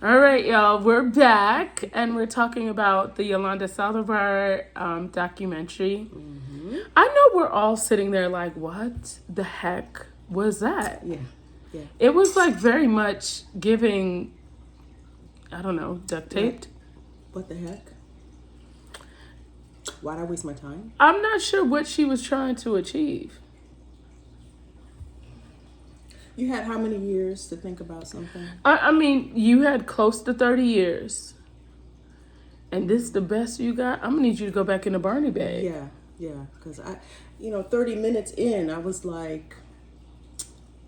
All right, y'all, we're back and we're talking about the Yolanda Saldivar documentary. I know we're all sitting there like, what the heck was that? Yeah, yeah. It was like very much giving, I don't know, duct taped. What the heck? Why'd I waste my time? I'm not sure what she was trying to achieve. You had how many years to think about something? I mean, you had close to 30 years. And this is the best you got? I'm going to need you to go back in the Barney bag. Yeah. Because 30 minutes in, I was like,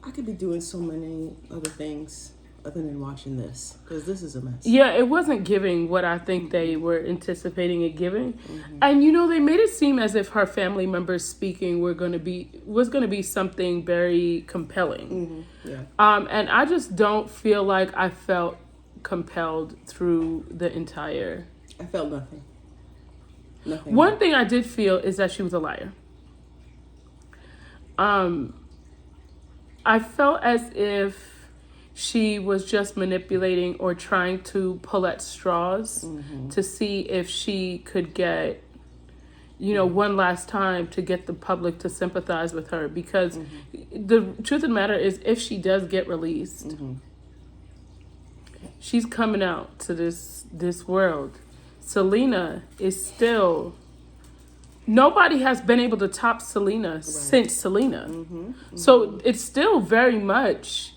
I could be doing so many other things other than watching this. Because this is a mess. Yeah, it wasn't giving what I think they were anticipating it giving. And, they made it seem as if her family members speaking was going to be something very compelling. Yeah. And I just don't feel like I felt compelled through the entire... I felt nothing. Nothing. One thing I did feel is that she was a liar. I felt as if she was just manipulating or trying to pull at straws to see if she could get, one last time to get the public to sympathize with her. Because the truth of the matter is, if she does get released, she's coming out to this world. Selena is still... Nobody has been able to top Selena since Selena. So it's still very much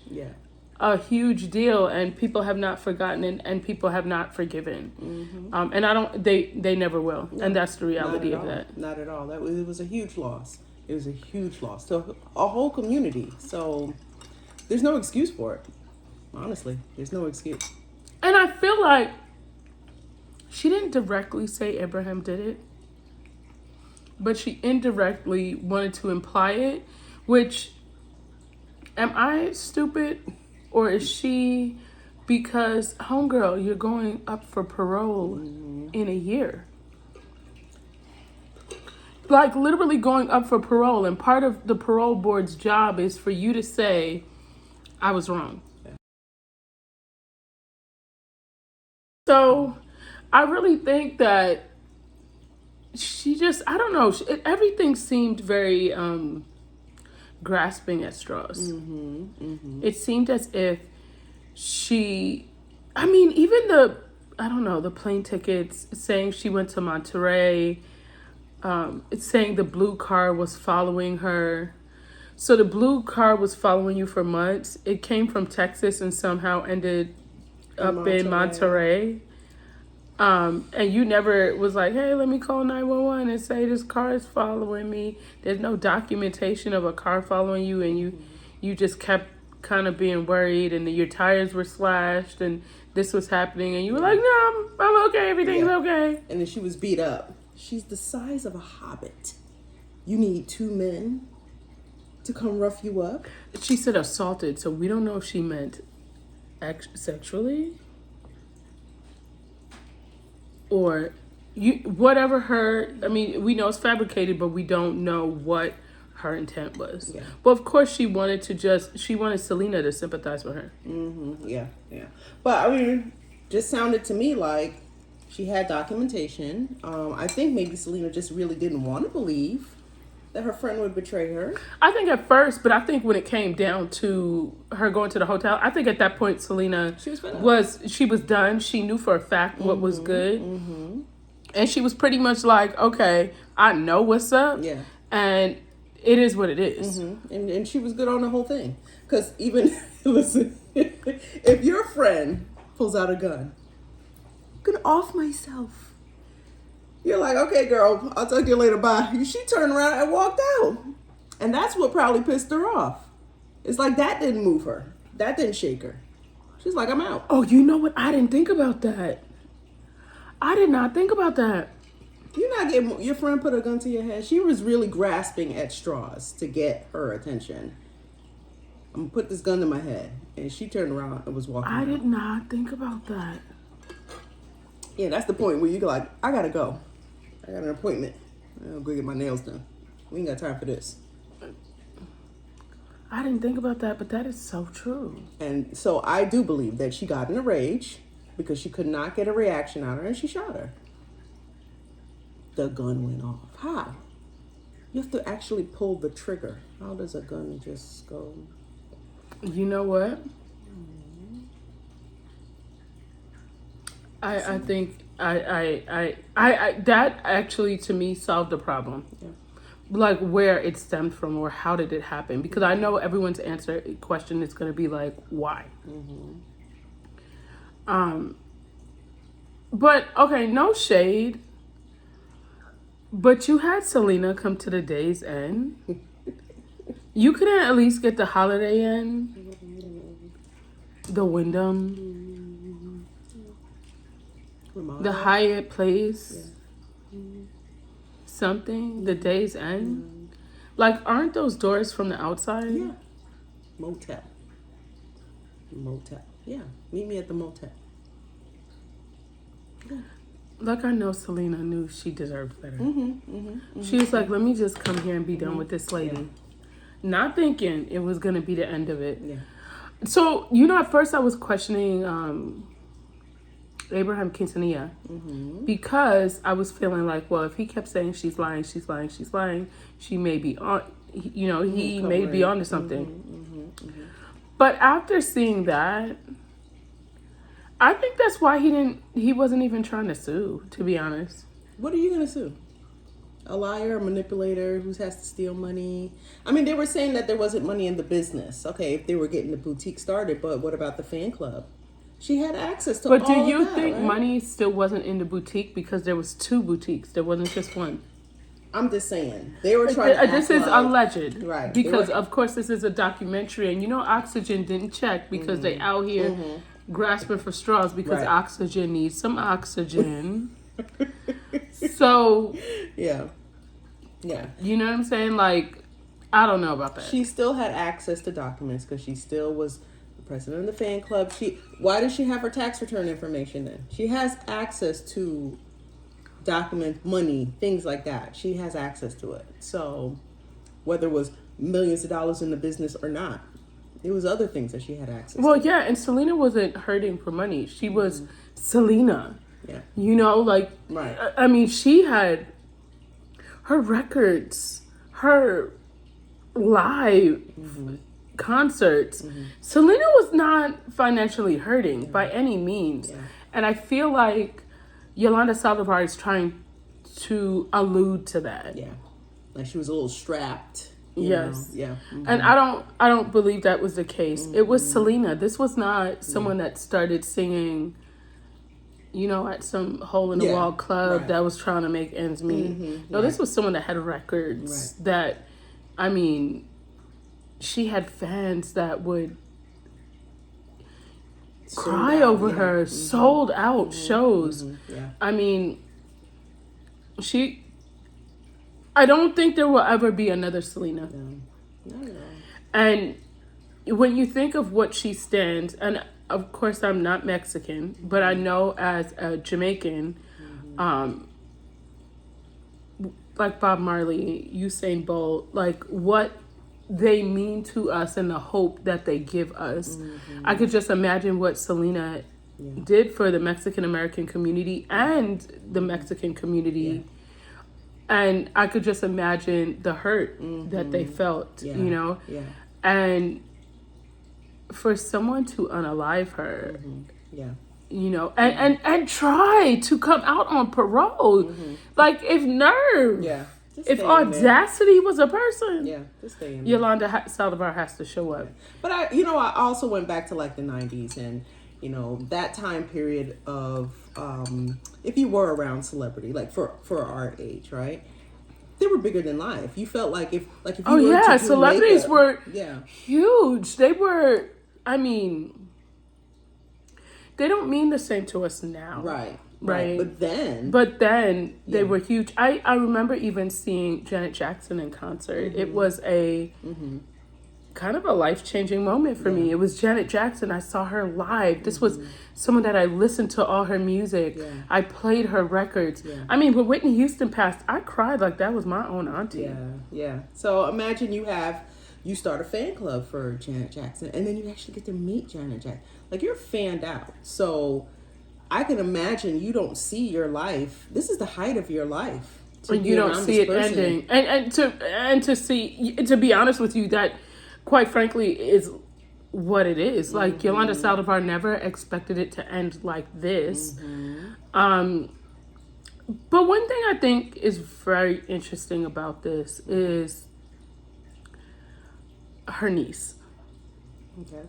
a huge deal, and people have not forgotten it, and people have not forgiven. And they never will. No, and that's the reality of that. Not at all. It was a huge loss. It was a huge loss to a whole community. So there's no excuse for it. Honestly, there's no excuse. And I feel like she didn't directly say Abraham did it, but she indirectly wanted to imply it, which, am I stupid? Or is she, because, homegirl, you're going up for parole in a year. Like, literally going up for parole. And part of the parole board's job is for you to say, I was wrong. So, I really think that she just, I don't know, everything seemed very grasping at straws. It seemed as if she, even the plane tickets, saying she went to Monterey, it's saying the blue car was following her. So the blue car was following you for months. It came from Texas and somehow ended up in Monterey. And you never was like, hey, let me call 911 and say this car is following me. There's no documentation of a car following you, and you just kept kind of being worried, and your tires were slashed, and this was happening, and you were like, no, I'm okay, everything's okay. And then she was beat up. She's the size of a hobbit. You need 2 men to come rough you up? She said assaulted, so we don't know if she meant sexually. Or whatever we know it's fabricated, but we don't know what her intent was. Yeah. But of course she wanted Selena to sympathize with her. Yeah. But just sounded to me like she had documentation. I think maybe Selena just really didn't want to believe that her friend would betray her. I think at first, but I think when it came down to her going to the hotel, I think at that point Selena she was done. She knew for a fact what was good. And she was pretty much like, okay, I know what's up. Yeah. And it is what it is. And she was good on the whole thing. Because even, listen, if your friend pulls out a gun, I'm going to off myself. You're like, okay, girl, I'll talk to you later, bye. She turned around and walked out. And that's what probably pissed her off. It's like that didn't move her. That didn't shake her. She's like, I'm out. Oh, you know what? I didn't think about that. I did not think about that. You're not getting, your friend put a gun to your head. She was really grasping at straws to get her attention. I'm going to put this gun to my head. And she turned around and was walking out. I did not think about that. Yeah, that's the point where you're like, I got to go. I got an appointment. I'll go get my nails done. We ain't got time for this. I didn't think about that, but that is so true. And so I do believe that she got in a rage because she could not get a reaction out of her, and she shot her. The gun went off. How? You have to actually pull the trigger. How does a gun just go? You know what? I think I that actually to me solved the problem. Yeah. Like where it stemmed from or how did it happen? Because I know everyone's question is going to be like, why? But okay, no shade. But you had Selena come to the day's end. You couldn't at least get the Holiday Inn, the Wyndham, the Hyatt Place, something, the day's end. Like, aren't those doors from the outside? Yeah. Motel. Yeah. Meet me at the motel. Yeah. Like, I know Selena knew she deserved better. She was like, let me just come here and be done with this lady. Yeah. Not thinking it was going to be the end of it. Yeah. So, you know, at first I was questioning Abraham Quintanilla because I was feeling like, well, if he kept saying she's lying, she may be on, you know, he may be onto something. But after seeing that, I think that's why he wasn't even trying to sue, to be honest. What are you going to sue? A liar, a manipulator who has to steal money? I mean, they were saying that there wasn't money in the business. Okay, if they were getting the boutique started, but what about the fan club? She had access to all of that. But do you think money still wasn't in the boutique because there was 2 boutiques? There wasn't just one. I'm just saying. They were trying to This is alleged. Right. Because, of course, this is a documentary. And, you know, Oxygen didn't check because they out here grasping for straws because Oxygen needs some oxygen. So, yeah. You know what I'm saying? Like, I don't know about that. She still had access to documents because she still was the president of the fan club. Why does she have her tax return information then? She has access to document money, things like that. She has access to it. So, whether it was millions of dollars in the business or not, there was other things that she had access to. Well, yeah, and Selena wasn't hurting for money. She was Selena. Yeah. You know, like, I mean, she had her records, her live concerts. Selena was not financially hurting by any means. Yeah. And I feel like Yolanda Saldivar is trying to allude to that. Yeah. Like she was a little strapped. Yes. Yeah. And I don't believe that was the case. It was Selena. This was not someone that started singing, you know, at some hole in the wall club that was trying to make ends meet. No, this was someone that had records that, I mean, she had fans that would cry over her, sold out shows. Yeah. I mean, I don't think there will ever be another Selena. No. And when you think of what she stands, and of course I'm not Mexican, but I know as a Jamaican, like Bob Marley, Usain Bolt, like what they mean to us and the hope that they give us. I could just imagine what Selena did for the Mexican American community and the Mexican community. And I could just imagine the hurt that they felt, you know? Yeah. And for someone to unalive her, you know, and try to come out on parole. Like, if nerve, if audacity was a person, just stay in there. Yolanda Saldivar has to show up. But I also went back to like the 90s and, you know, that time period of, if you were around celebrity, like for our age, right? They were bigger than life. You felt like if you were to do celebrities makeup, were huge. They were, I mean, they don't mean the same to us now. Right. But then they were huge. I remember even seeing Janet Jackson in concert. It was a kind of a life-changing moment for me. It was Janet Jackson. I saw her live. This was someone that I listened to all her music. I played her records. I mean, when Whitney Houston passed, I cried like that was my own auntie. Yeah. So imagine you start a fan club for Janet Jackson, and then you actually get to meet Janet Jackson. Like, you're fanned out. So I can imagine you don't see your life. This is the height of your life. And you don't see it ending. And to see, to be honest with you, that quite frankly is what it is. Like Yolanda Saldivar never expected it to end like this. But one thing I think is very interesting about this is her niece. Okay.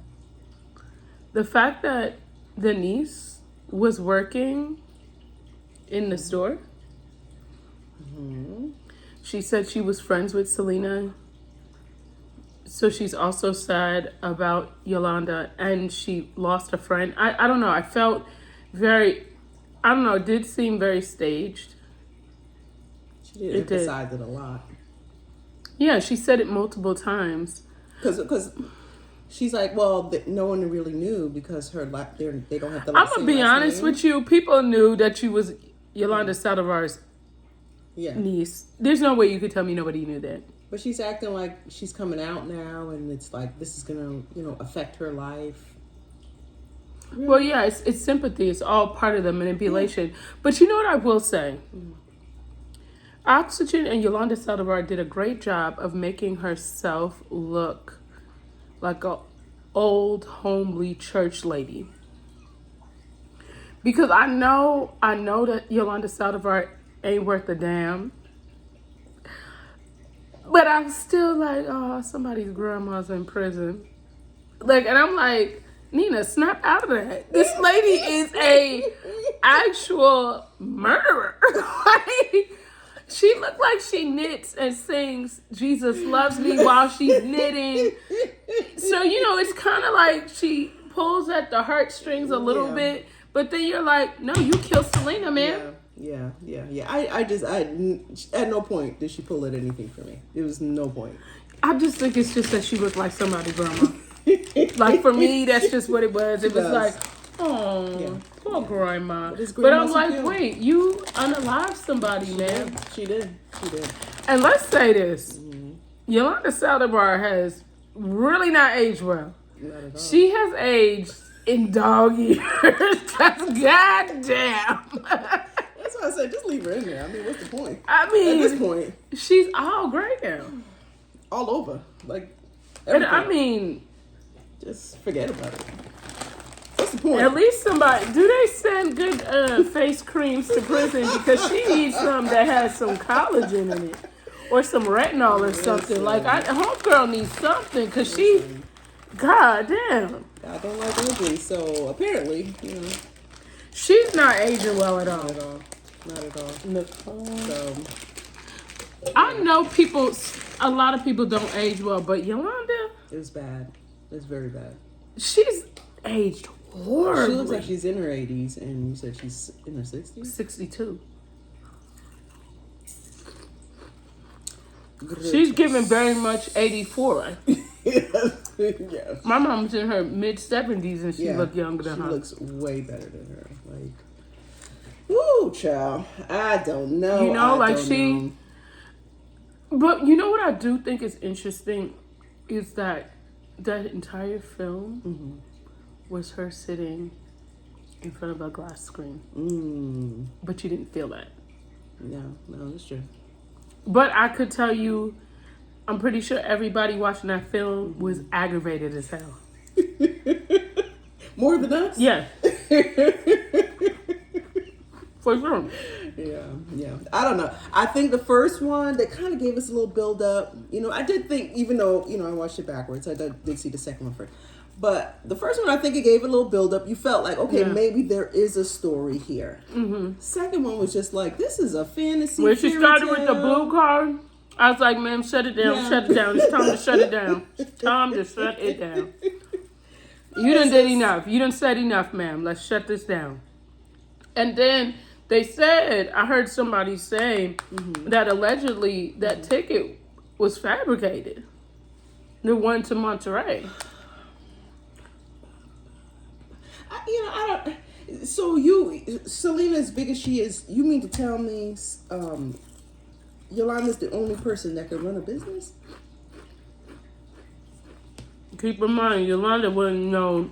The fact that the niece was working in the store. She said she was friends with Selena. So she's also sad about Yolanda, and she lost a friend. I don't know. I felt very, I don't know, it did seem very staged. She did emphasize it a lot. Yeah, she said it multiple times. Because she's like, well, no one really knew because they don't have the. I'm gonna be honest with you. People knew that she was Yolanda Saldivar's niece. There's no way you could tell me nobody knew that. But she's acting like she's coming out now, and it's like this is gonna, affect her life. Really? Well, yeah, it's sympathy. It's all part of the manipulation. But you know what I will say? Oxygen and Yolanda Saldivar did a great job of making herself look like a old homely church lady. Because I know that Yolanda Saldivar ain't worth a damn. But I'm still like, oh, somebody's grandma's in prison. Like, and I'm like, Nina, snap out of that. This lady is a actual murderer. Like, she looked like she knits and sings Jesus Loves Me while she's knitting. So, it's kind of like she pulls at the heartstrings a little bit. But then you're like, no, you killed Selena, man. Yeah. I at no point did she pull at anything for me. There was no point. I just think it's just that she looked like somebody's grandma. Like, for me, that's just what it was. It was like, oh, poor grandma. But I'm like, wait, you unalived somebody, man. She did. And let's say this. Yolanda Saldivar has really not aged well. Not at all. She has aged in dog years. Goddamn. That's why I said just leave her in there. I mean, what's the point? I mean, at this point, she's all gray now. All over. Like, everything. And I mean, just forget about it. What's the point? At least somebody, do they send good face creams to prison? Because she needs some that has some collagen in it. Or some retinol or something. Like, homegirl needs something because she, god damn. I don't like ugly, so apparently, she's not aging well at all. Not at all. Nicole. So, I know a lot of people don't age well, but Yolanda, it was bad. It's very bad. She's aged horribly. She looks like she's in her 80s, and you said she's in her 60s? 62. She's giving very much 84. Yes. My mom's in her mid-70s, and she looked younger than her. She looks way better than her. Like, woo, child. I don't know. But you know what I do think is interesting is that entire film was her sitting in front of a glass screen. But you didn't feel that. No, that's true. But I could tell you, I'm pretty sure everybody watching that film was aggravated as hell. More than us? Yeah. For sure. Yeah. I don't know. I think the first one, they kind of gave us a little build up. I did think, even though, I watched it backwards, I did see the second one first. But the first one, I think it gave a little build up. You felt like, okay, maybe there is a story here. Second one was just like, this is a fantasy. When she started with the blue card, I was like, ma'am, shut it down, shut it down. It's time to shut it down. It's time to shut it down. You done did enough. You done said enough, ma'am. Let's shut this down. And then they said, I heard somebody say that allegedly that ticket was fabricated. The one to Monterey. I don't. So Selena, as big as she is, you mean to tell me, Yolanda's the only person that can run a business? Keep in mind, Yolanda wasn't no.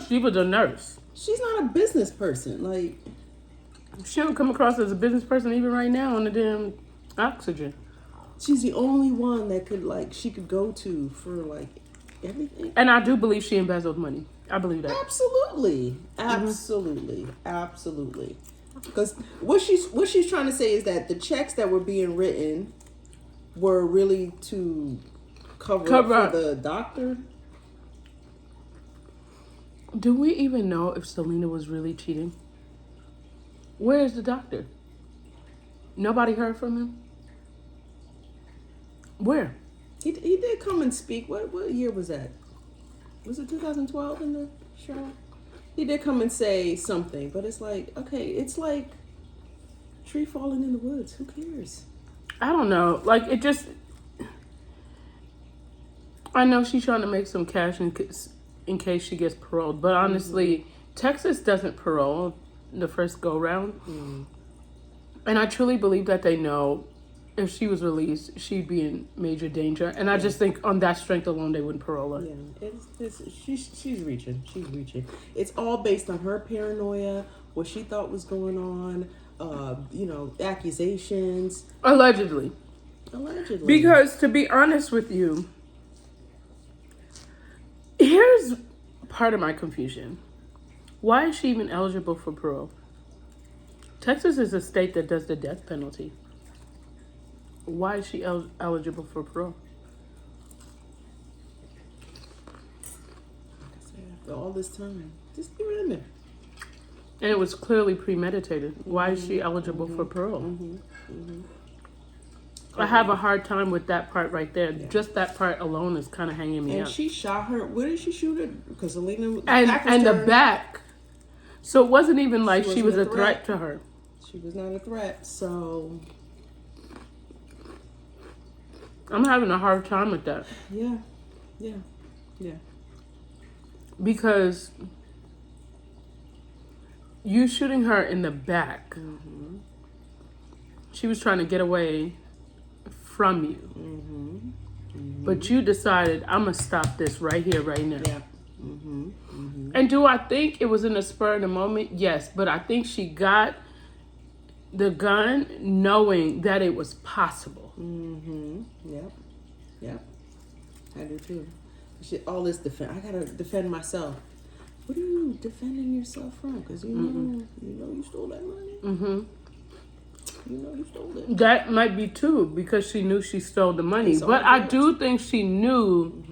She was a nurse. She's not a business person. Like, she don't come across as a business person even right now on the damn oxygen. she's the only one that could, like, she could go to for, like, everything. And I do believe she embezzled money. I believe that. Absolutely. Absolutely. Absolutely. Because what she's trying to say is that the checks that were being written were really to cover up for the doctor. Do we even know if Selena was really cheating? Where is the doctor? Nobody heard from him? Where? He did come and speak. What year was that? Was it 2012 in the show? He did come and say something, but it's like, okay, it's like tree falling in the woods. Who cares? I don't know. Like, it just... I know she's trying to make some cash in case she gets paroled. But honestly, Texas doesn't parole the first go-round. And I truly believe that they know if she was released, she'd be in major danger. And I just think on that strength alone, they wouldn't parole her. Yeah, she's reaching. She's reaching. It's all based on her paranoia, what she thought was going on, accusations. Allegedly. Because, to be honest with you, here's part of my confusion. Why is she even eligible for parole? Texas is a state that does the death penalty. Why is she eligible for parole? After all this time, just give it in there. And it was clearly premeditated. Why is she eligible for parole? I have a hard time with that part right there. Yeah. Just that part alone is kind of hanging me up. And she shot her. Where did she shoot her? Because Selena and the back. So it wasn't even like she was a threat to her. She was not a threat. So I'm having a hard time with that. Yeah. Because you shooting her in the back. She was trying to get away from you. But you decided, I'm going to stop this right here, right now. Yeah. And do I think it was in a spur of the moment? Yes. But I think she got the gun knowing that it was possible. Yep. I do too. All this I gotta defend myself. What are you defending yourself from? Because you know you stole that money. You know you stole it. That might be too, because she knew she stole the money. But I do think she knew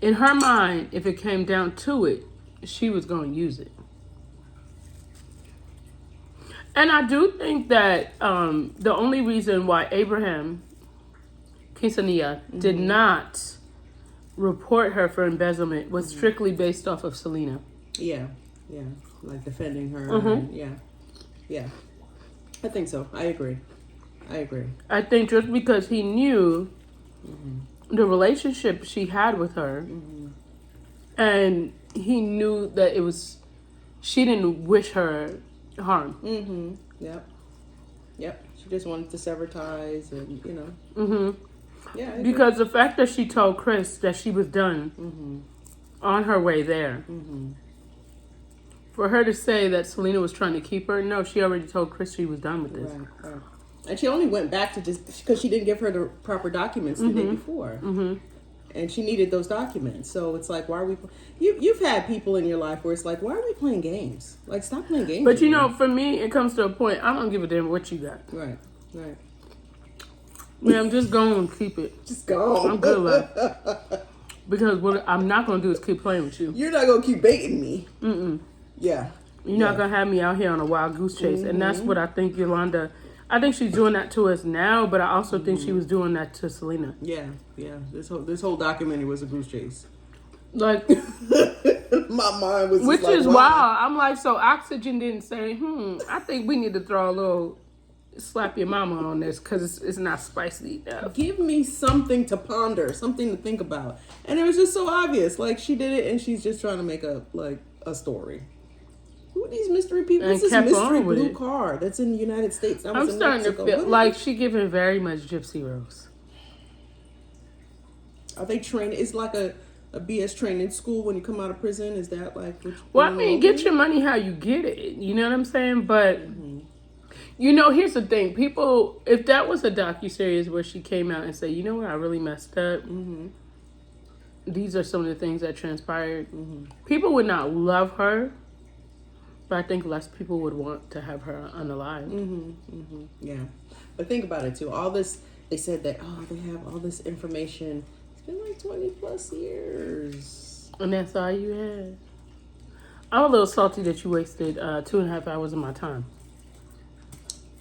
in her mind, if it came down to it, she was going to use it. And I do think that the only reason why Abraham Quintanilla did not report her for embezzlement was strictly based off of Selena. Yeah. Like defending her. Yeah. I think so. I agree. I think just because he knew the relationship she had with her, and he knew that she didn't wish her harm. Yep. She just wanted to sever ties and, Yeah. Because the fact that she told Chris that she was done on her way there, for her to say that Selena was trying to keep her, no, she already told Chris she was done with this. Right. And she only went back to just because she didn't give her the proper documents the day before. And she needed those documents. So it's like, why are we... You've had people in your life where it's like, why are we playing games? Like, stop playing games. But for me, it comes to a point, I don't give a damn what you got. Right. Yeah, I'm just going to keep it. Just go. I'm good with it. Because what I'm not going to do is keep playing with you. You're not going to keep baiting me. Yeah. You're not going to have me out here on a wild goose chase. And that's what I think Yolanda... I think she's doing that to us now, but I also think she was doing that to Selena. Yeah. This whole documentary was a goose chase. Like... My mind was Which like, is wow. wild. I'm like, so Oxygen didn't say, I think we need to throw a little slap your mama on this because it's not spicy enough. Give me something to ponder, something to think about. And it was just so obvious. Like, she did it and she's just trying to make a story. Who are these mystery people? What's this mystery blue car that's in the United States? I'm starting to feel like she giving very much Gypsy Rose. Are they trained? It's like a a BS training school when you come out of prison? Is that like what Well, I mean, get your money how you get it. You know what I'm saying? But, you know, here's the thing. People, if that was a docuseries where she came out and said, you know what, I really messed up. These are some of the things that transpired. People would not love her, but I think less people would want to have her unalived. Yeah. But think about it, too. All this, they said that, they have all this information. It's been like 20 plus years. And that's all you had. I'm a little salty that you wasted 2.5 hours of my time.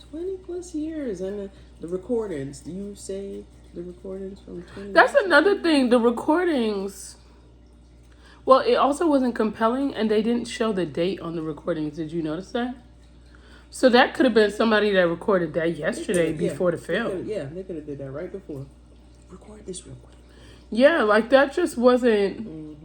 20 plus years. And the recordings. Do you say the recordings from 20 That's years? another thing. The recordings. Well, it also wasn't compelling, and they didn't show the date on the recordings. Did you notice that? So that could have been somebody that recorded that yesterday before the film. They could have did that right before. Record this real quick. Yeah, like that just wasn't.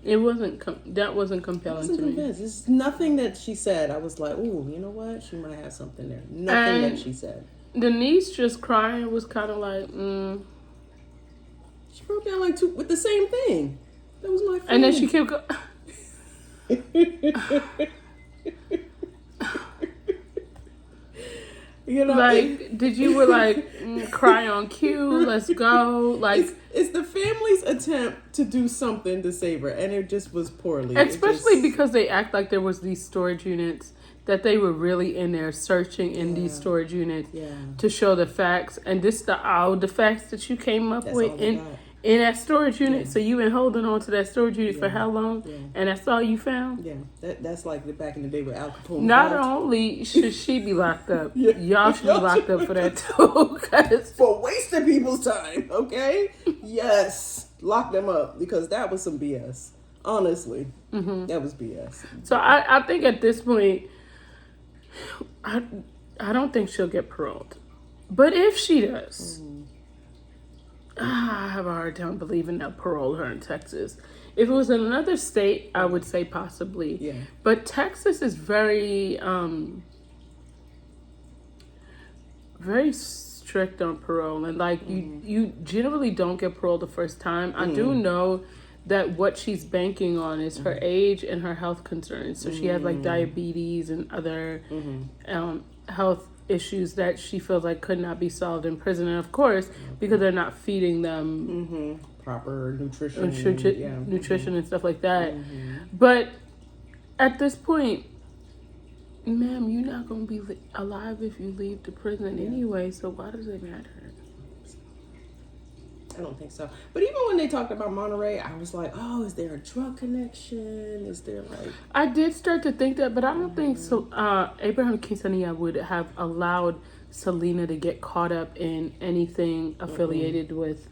It wasn't. That wasn't compelling to me. There's nothing that she said. I was like, ooh, you know what? She might have something there. Nothing that she said. The niece just crying was kind of like. She broke down like two with the same thing. That was my friend. And then she kept going. You know, like, did you were like cry on cue? Let's go. Like, it's the family's attempt to do something to save her, and it just was poorly. Especially because they act like there was these storage units, that they were really in there searching in these storage units to show the facts, and this the facts that you came up with in that storage unit. So you been holding on to that storage unit for how long? And that's all you found? Yeah, that's like the back in the day with Al Capone. Not only should she be locked up, y'all should be locked up for that too. For wasting people's time, okay? Yes, lock them up, because that was some BS. Honestly, that was BS. So I think at this point, I don't think she'll get paroled. But if she does, I have a hard time believing they'll parole her in Texas. If it was in another state, I would say possibly. Yeah. But Texas is very, very strict on parole, and like you generally don't get parole the first time. I do know that what she's banking on is her age and her health concerns. So she has like diabetes and other health issues that she feels like could not be solved in prison. And of course, because they're not feeding them proper nutrition and stuff like that. But at this point, ma'am, you're not going to be alive if you leave the prison anyway, so why does it matter? I don't think so. But even when they talked about Monterey, I was like, oh, is there a drug connection? Is there like... I did start to think that, but I don't think so. Abraham Quintanilla would have allowed Selena to get caught up in anything affiliated with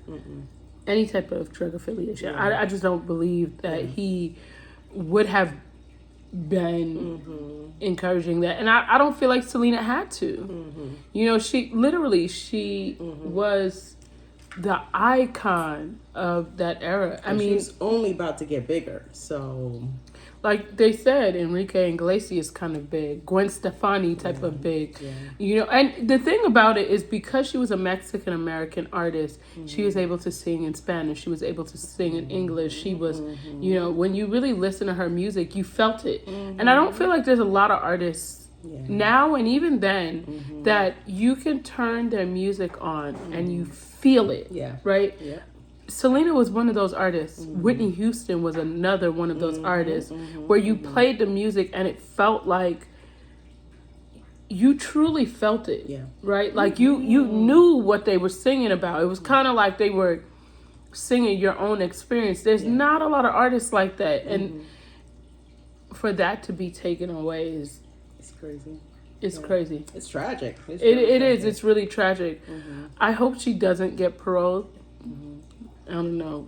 any type of drug affiliation. I just don't believe that he would have been encouraging that. And I don't feel like Selena had to. You know, she was the icon of that era. I mean, she's only about to get bigger. So, like they said, Enrique Iglesias kind of big, Gwen Stefani type of big. You know, and the thing about it is because she was a Mexican American artist, she was able to sing in Spanish. She was able to sing in English. She was, you know, when you really listen to her music, you felt it. And I don't feel like there's a lot of artists now and even then that you can turn their music on and you feel it, right? Selena was one of those artists. Whitney Houston was another one of those artists where you played the music and it felt like you truly felt it, right? Like you knew what they were singing about. It was kind of like they were singing your own experience. There's not a lot of artists like that, and for that to be taken away is crazy. It's crazy. It's tragic. It is. It's really tragic. I hope she doesn't get paroled. I don't know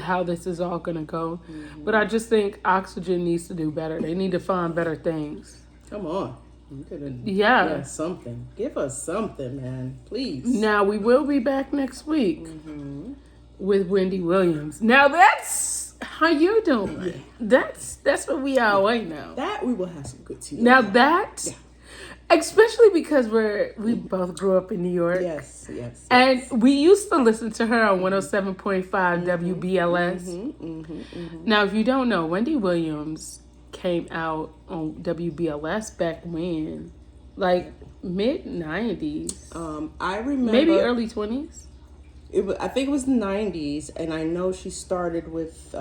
how this is all going to go. But I just think Oxygen needs to do better. They need to find better things. Come on. You could have something. Give us something, man. Please. Now, we will be back next week with Wendy Williams. Now, that's how you doing. That's what we are right now. That we will have some good tea. Now, that... Especially because we both grew up in New York. Yes. And we used to listen to her on 107.5 WBLS. Now, if you don't know, Wendy Williams came out on WBLS back when? Like mid-90s. I remember. Maybe early 20s? I think it was the 90s, and I know she started with,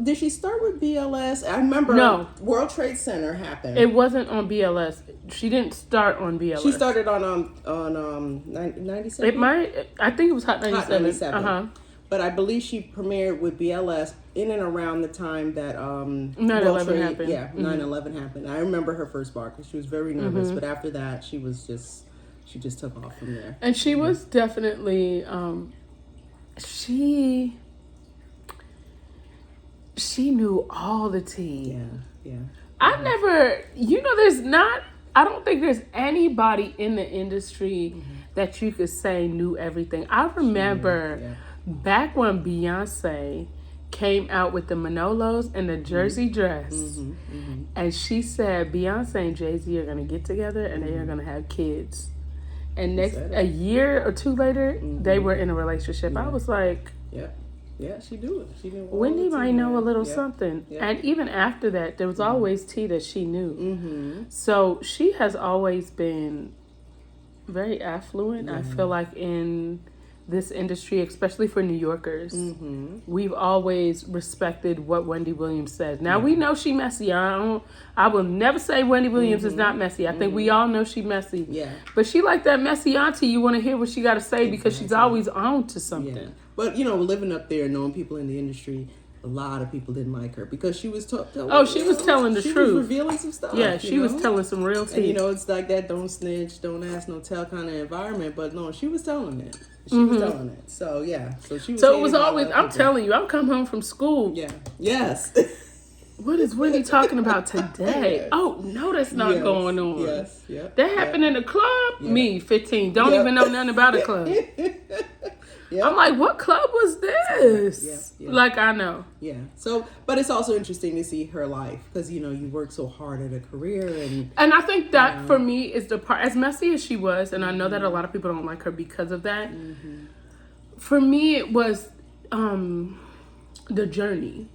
did she start with BLS? I remember No. World Trade Center happened. It wasn't on BLS. She didn't start on BLS. She started on 97? It might, I think it was Hot 97. Hot 97. Uh-huh. But I believe she premiered with BLS in and around the time that 9/11 happened. Yeah, 9/11 happened. I remember her first bar because she was very nervous, but after that, she just took off from there. And she was definitely, she knew all the tea. Yeah. I never, I don't think there's anybody in the industry that you could say knew everything. I remember back when Beyonce came out with the Manolos and the jersey dress, and she said Beyonce and Jay-Z are going to get together and they are going to have kids. And a year or two later, they were in a relationship. I was like, yeah, she knew it. She knew. Wendy might know a little something. And even after that, there was always tea that she knew. So she has always been very affluent. I feel like in this industry, especially for New Yorkers, we've always respected what Wendy Williams says. Now we know she messy. I will never say Wendy Williams is not messy. I think we all know she messy. Yeah. But she like that messy auntie. You want to hear what she got to say because she's always on to something. Yeah. But living up there, knowing people in the industry, a lot of people didn't like her because she was she was telling the truth. She was revealing some stuff. Yeah, she was telling some real tea. And it's like that don't snitch, don't ask, no tell kind of environment. But no, she was telling it. She was telling it. So yeah. So she was. So it was always. I'm telling you, I'll come home from school. Yeah. Yes. What is Wendy talking about today? Yes. Oh no, that's not going on. Yes. Yeah. That happened in the club. Yeah. Me, 15, don't even know nothing about a club. Yep. I'm like, what club was this? Yeah. Like, I know. Yeah. So, but it's also interesting to see her life because, you work so hard at a career. And I think that for me is the part, as messy as she was, and I know that a lot of people don't like her because of that. For me, it was the journey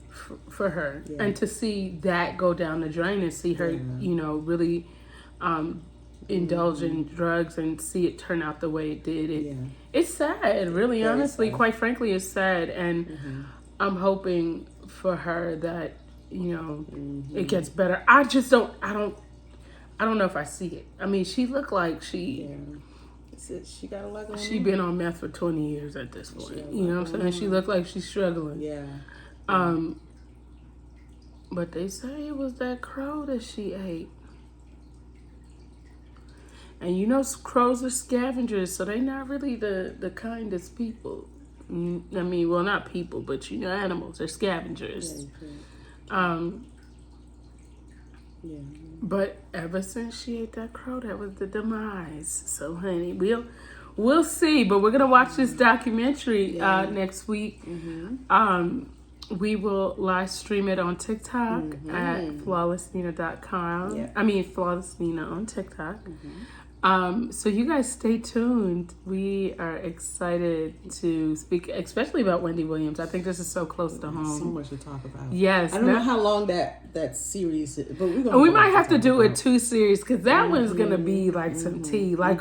for her. Yeah. And to see that go down the drain and see her, really indulge in drugs and see it turn out the way it did. It's sad, really, very honestly. Sad. Quite frankly, it's sad. And I'm hoping for her that, it gets better. I don't know if I see it. I mean, she looked like she got a lot going on. She been on meth for 20 years at this point. You know what I'm saying? She looked like she's struggling. Yeah. But they say it was that crow that she ate. And crows are scavengers, so they're not really the kindest people. I mean, well, not people, but animals. They're scavengers. But ever since she ate that crow, that was the demise. So, honey, we'll see. But we're gonna watch this documentary next week. We will live stream it on TikTok at flawlessnina.com. Yeah. I mean, Flawless Nina on TikTok. So you guys stay tuned. We are excited to speak, especially about Wendy Williams. I think this is so close to home. So much to talk about. Yes. I don't know how long that series is, but we might have to do a 2 series because that one's going to be like some tea. Like,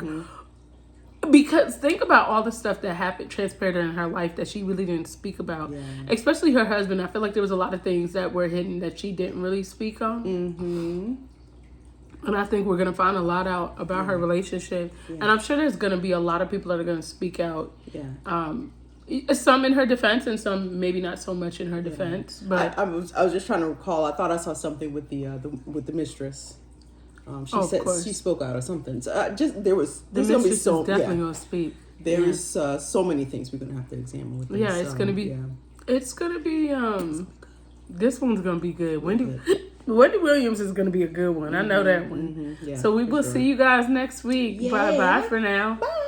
because think about all the stuff that happened, transpired in her life that she really didn't speak about. Yeah. Especially her husband. I feel like there was a lot of things that were hidden that she didn't really speak on. And I think we're going to find a lot out about her relationship. Yeah. And I'm sure there's going to be a lot of people that are going to speak out. Yeah. Some in her defense and some maybe not so much in her defense. But I was just trying to recall. I thought I saw something with the mistress. She said she spoke out or something. So there's going to be so definitely going to speak. There is so many things we're going to have to examine with this. Yeah, it's going to be. Yeah. It's going to be. This one's going to be good. Wendy Williams is going to be a good one. I know that one. Yeah, so we will see you guys next week. Yeah. Bye for now. Bye.